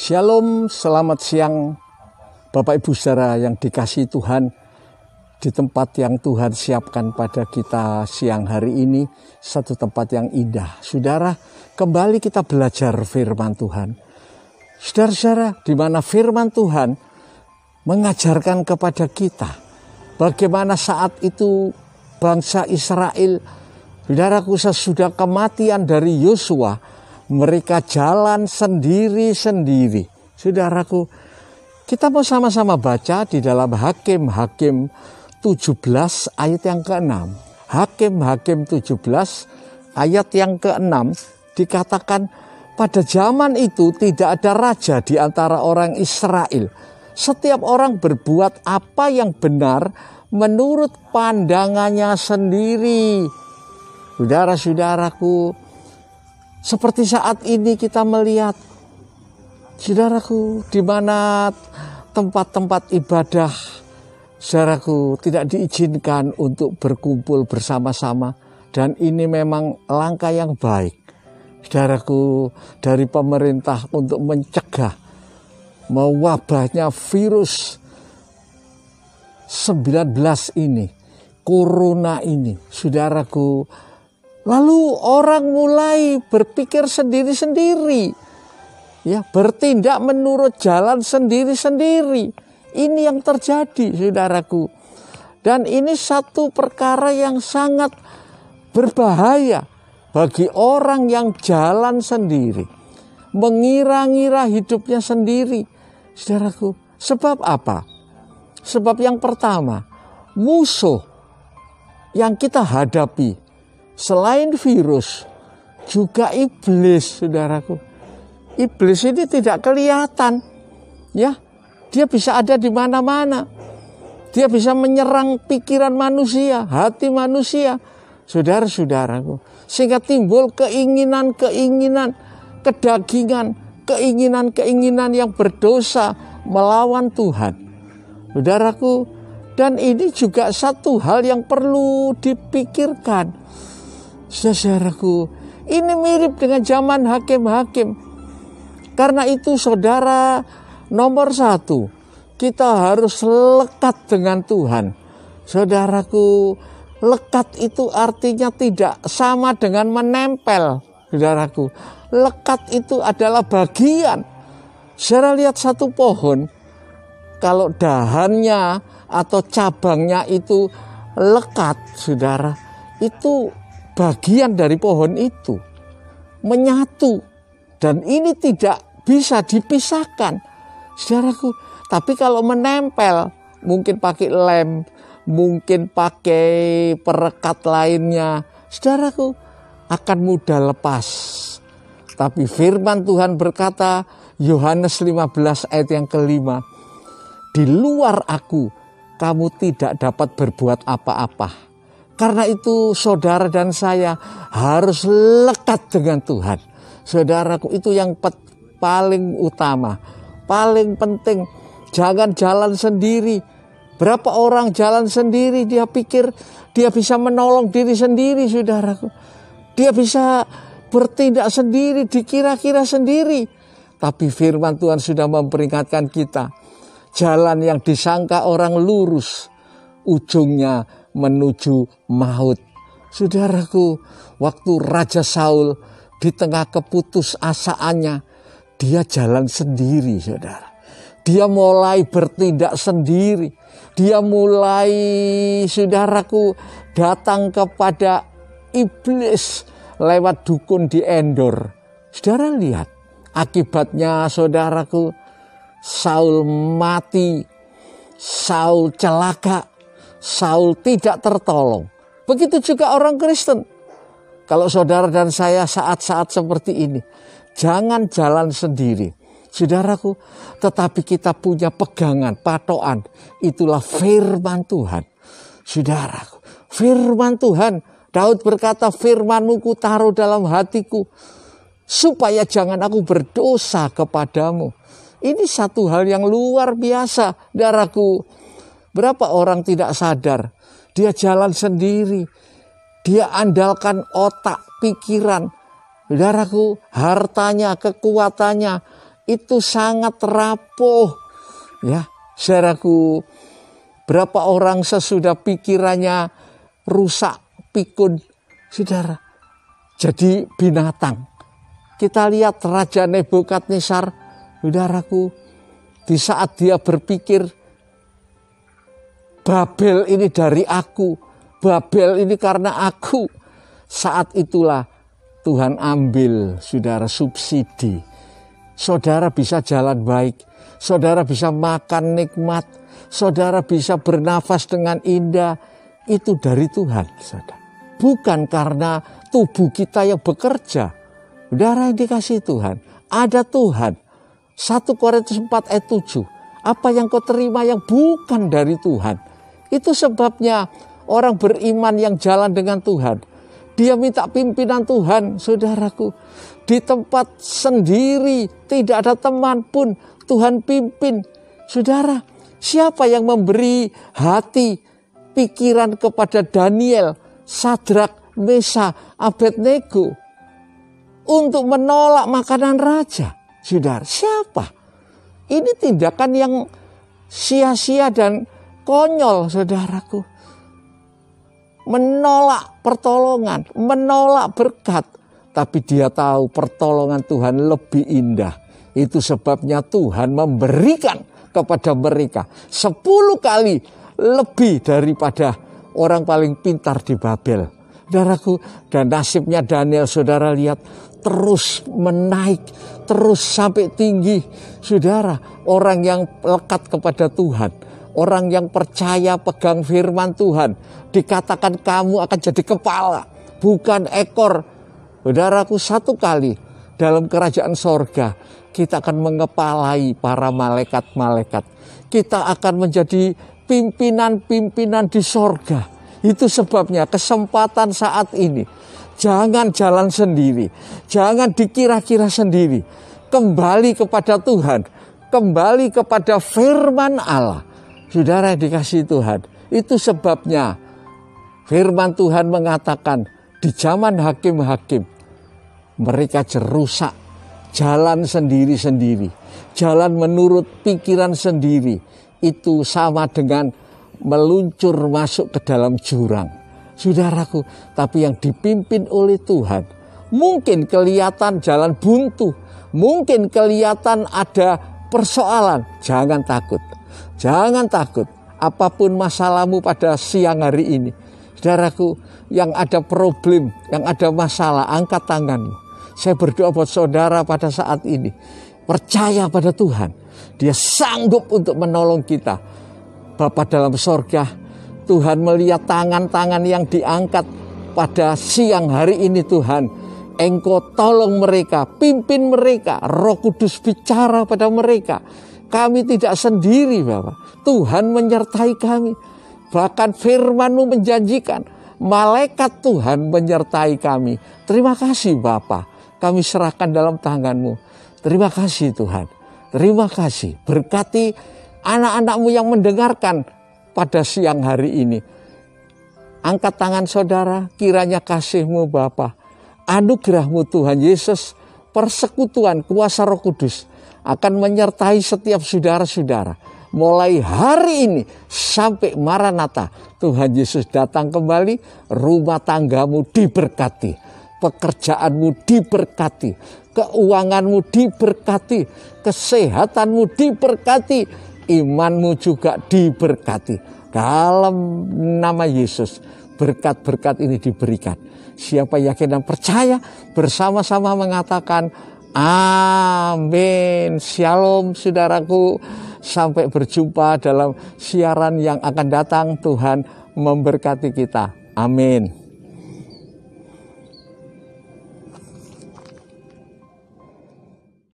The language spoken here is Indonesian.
Shalom, selamat siang Bapak Ibu Saudara yang dikasihi Tuhan. Di tempat yang Tuhan siapkan pada kita siang hari ini, satu tempat yang indah. Saudara, kembali kita belajar firman Tuhan. Saudara-saudara, di mana firman Tuhan mengajarkan kepada kita bagaimana saat itu bangsa Israel, saudaraku, sesudah kematian dari Yosua, mereka jalan sendiri-sendiri. Saudaraku, kita mau sama-sama baca di dalam Hakim 17 ayat yang ke-6. Hakim 17 ayat yang ke-6 dikatakan, pada zaman itu tidak ada raja di antara orang Israel. Setiap orang berbuat apa yang benar menurut pandangannya sendiri. Saudara-saudaraku, seperti saat ini kita melihat, saudaraku, di mana tempat-tempat ibadah, saudaraku, tidak diizinkan untuk berkumpul bersama-sama. Dan ini memang langkah yang baik, saudaraku, dari pemerintah untuk mencegah mewabahnya virus 19 ini, corona ini, saudaraku. Lalu orang mulai berpikir sendiri-sendiri, ya, bertindak menurut jalan sendiri-sendiri. Ini yang terjadi, saudaraku. Dan ini satu perkara yang sangat berbahaya bagi orang yang jalan sendiri, mengira-ngira hidupnya sendiri, saudaraku. Sebab apa? Sebab yang pertama, musuh yang kita hadapi selain virus juga iblis, saudaraku. Iblis ini tidak kelihatan, ya. Dia bisa ada di mana-mana. Dia bisa menyerang pikiran manusia, hati manusia, saudara-saudaraku. Sehingga timbul keinginan-keinginan kedagingan, keinginan-keinginan yang berdosa melawan Tuhan, saudaraku. Dan ini juga satu hal yang perlu dipikirkan, saudaraku. Ini mirip dengan zaman hakim-hakim. Karena itu, saudara, nomor satu, kita harus lekat dengan Tuhan. Saudaraku, lekat itu artinya tidak sama dengan menempel, saudaraku. Lekat itu adalah bagian. Saudara lihat satu pohon, kalau dahannya atau cabangnya itu lekat, saudara, itu bagian dari pohon itu menyatu, dan ini tidak bisa dipisahkan, saudaraku. Tapi kalau menempel, mungkin pakai lem, mungkin pakai perekat lainnya, saudaraku, akan mudah lepas. Tapi firman Tuhan berkata, Yohanes 15 ayat yang ke-5, di luar aku kamu tidak dapat berbuat apa-apa. Karena itu saudara dan saya harus lekat dengan Tuhan. Saudaraku, itu yang paling utama, paling penting. Jangan jalan sendiri. Berapa orang jalan sendiri, dia pikir dia bisa menolong diri sendiri, saudaraku. Dia bisa bertindak sendiri, dikira-kira sendiri. Tapi firman Tuhan sudah memperingatkan kita, jalan yang disangka orang lurus, ujungnya menuju maut. Saudaraku, waktu Raja Saul di tengah keputusasaannya, dia jalan sendiri, saudara. Dia mulai bertindak sendiri. Dia mulai, saudaraku, datang kepada iblis lewat dukun di Endor. Saudara lihat akibatnya, saudaraku, Saul mati, Saul celaka, Saul tidak tertolong. Begitu juga orang Kristen. Kalau saudara dan saya saat-saat seperti ini, jangan jalan sendiri, saudaraku. Tetapi kita punya pegangan, patokan. Itulah firman Tuhan, saudaraku. Firman Tuhan, Daud berkata, firman-Mu ku taruh dalam hatiku, supaya jangan aku berdosa kepadamu. Ini satu hal yang luar biasa, saudaraku. Berapa orang tidak sadar, dia jalan sendiri, dia andalkan otak, pikiran, saudaraku, hartanya, kekuatannya, itu sangat rapuh. Ya, saudaraku, berapa orang sesudah pikirannya rusak, pikun, saudara, jadi binatang. Kita lihat Raja Nebukadnezar, saudaraku, di saat dia berpikir, Babel ini dari aku, Babel ini karena aku. Saat itulah Tuhan ambil, saudara, subsidi. Saudara bisa jalan baik, saudara bisa makan nikmat, saudara bisa bernafas dengan indah. Itu dari Tuhan, saudara. Bukan karena tubuh kita yang bekerja. Saudara yang dikasihi Tuhan, ada Tuhan. 1 Korintus 4 ayat 7. Apa yang kau terima yang bukan dari Tuhan. Itu sebabnya orang beriman yang jalan dengan Tuhan, dia minta pimpinan Tuhan, saudaraku. Di tempat sendiri, tidak ada teman pun, Tuhan pimpin. Saudara, siapa yang memberi hati, pikiran kepada Daniel, Sadrak, Mesa, Abednego untuk menolak makanan raja? Saudara, siapa? Ini tindakan yang sia-sia dan konyol, saudaraku. Menolak pertolongan, menolak berkat. Tapi dia tahu pertolongan Tuhan lebih indah. Itu sebabnya Tuhan memberikan kepada mereka 10 kali lebih daripada orang paling pintar di Babel. Saudaraku, dan nasibnya Daniel, saudara lihat, terus menaik, terus sampai tinggi. Saudara, orang yang lekat kepada Tuhan, orang yang percaya pegang firman Tuhan, dikatakan kamu akan jadi kepala, bukan ekor. Saudaraku, 1 kali dalam kerajaan sorga, kita akan mengepalai para malaikat-malaikat. Kita akan menjadi pimpinan-pimpinan di sorga. Itu sebabnya kesempatan saat ini, jangan jalan sendiri, jangan dikira-kira sendiri. Kembali kepada Tuhan, kembali kepada firman Allah. Saudara yang dikasihi Tuhan, itu sebabnya firman Tuhan mengatakan di zaman hakim-hakim, mereka jerusak, jalan sendiri-sendiri, jalan menurut pikiran sendiri. Itu sama dengan meluncur masuk ke dalam jurang. Saudaraku, tapi yang dipimpin oleh Tuhan, mungkin kelihatan jalan buntu, mungkin kelihatan ada persoalan. Jangan takut, jangan takut. Apapun masalahmu pada siang hari ini, saudaraku, yang ada problem, yang ada masalah, angkat tanganmu. Saya berdoa buat saudara pada saat ini, percaya pada Tuhan. Dia sanggup untuk menolong kita. Bapa dalam sorga, Tuhan melihat tangan-tangan yang diangkat pada siang hari ini, Tuhan. Engkau tolong mereka, pimpin mereka, Roh Kudus bicara pada mereka. Kami tidak sendiri, Bapak. Tuhan menyertai kami. Bahkan firman-Mu menjanjikan, malaikat Tuhan menyertai kami. Terima kasih, Bapa. Kami serahkan dalam tangan-Mu. Terima kasih, Tuhan. Terima kasih. Berkati anak-anak-Mu yang mendengarkan pada siang hari ini. Angkat tangan saudara, kiranya kasih-Mu Bapa, anugerah-Mu Tuhan Yesus, persekutuan kuasa Roh Kudus akan menyertai setiap saudara-saudara. Mulai hari ini sampai Maranatha, Tuhan Yesus datang kembali, rumah tanggamu diberkati, pekerjaanmu diberkati, keuanganmu diberkati, kesehatanmu diberkati, imanmu juga diberkati. Dalam nama Yesus, berkat-berkat ini diberikan. Siapa yakin dan percaya, bersama-sama mengatakan amin. Shalom saudaraku. Sampai berjumpa dalam siaran yang akan datang. Tuhan memberkati kita. Amin.